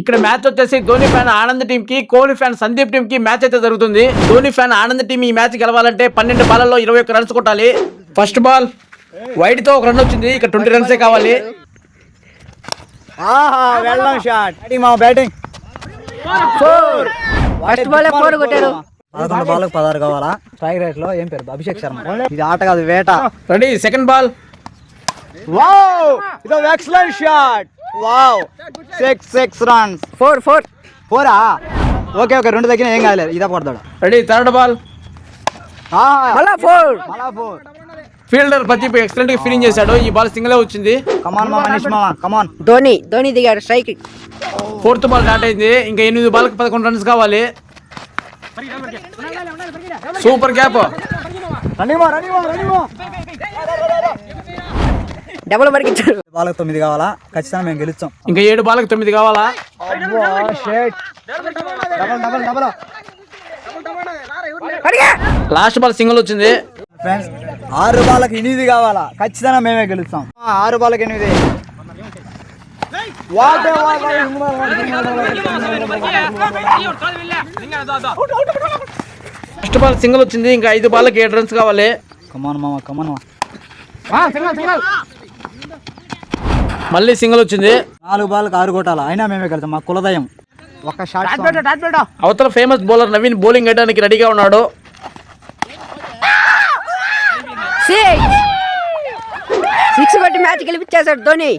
ఇక్కడ మ్యాచ్ వచ్చేసి Dhoni fan Anand team కి, కోహ్లీ ఫ్యాన్ సందీప్ టీం కి మ్యాచ్ అయితే జరుగుతుంది. ధోని ఫ్యాన్ ఆనంద్ టీం ఈ మ్యాచ్ గెలవాలంటే 12 బాల్లో 21 రన్స్ కొట్టాలి. ఫస్ట్ బాల్ వైడ్ తో 1 రన్ వచ్చింది. ఇక్కడ 20 రన్సే కావాలి. ఫస్ట్ బాల్ 4 కొట్టాడు. 11 బాల్లకు 16 కావాలా? స్ట్రైక్ రేట్ లో ఏం పేరు? అభిషేక్ శర్మ. ఇది ఆట కాదు, వేట. Ready, second ball. వావ్, ఇది excellent shot. Wow, 6 runs. 4 okay okay, 2 దగ్గర ఏం కాలేదు. ఇదా పడతాడు. Ready, third ball. మళ్ళా 4. ఫీల్డర్ ప్రదీప్ ఎక్సలెంట్ గా ఫీలింగ్ చేశాడు. ఈ బాల్ సింగిల్ వచ్చింది. కమాన్ మామ, మనీష్ మామ, కమాన్. ధోని దిగాడు స్ట్రైక్. ఫోర్త్ బాల్ స్టార్ట్ అయింది. ఇంకా 8 బాల్కి 11 రన్స్ కావాలి. Super cap. డబుల్ పరిగించాడు. బాల్కి 9 కావాలా? ఖచ్చితంగా మేము గెలుస్తాం. ఇంకా 7 బాల్కి 9 కావాలా? లాస్ట్ బాల్ సింగిల్ వచ్చింది. ఫ్రెండ్స్, 6 బాల్కి 8 కావాలా? ఖచ్చితంగా మేమే గెలుస్తాం. 6 బాల్కి 8. ఫస్ట్ బాల్ సింగిల్ వచ్చింది. ఇంకా 5 బాల్కి 7 రన్స్ కావాలి. కమాన్ మామ, కమాన్ మామ. మళ్ళీ సింగిల్ వచ్చింది. 4 బాల్కి 6 కొట్టాలా? అయినా మేమే గెలుస్తాం. మా కులదయం. ఒక షాట్. అవతల ఫేమస్ బౌలర్ నవీన్ బౌలింగ్ వేయడానికి రెడీగా ఉన్నాడు. 6 కొట్టి మ్యాచ్ గెలిపించేశాడు ధోని.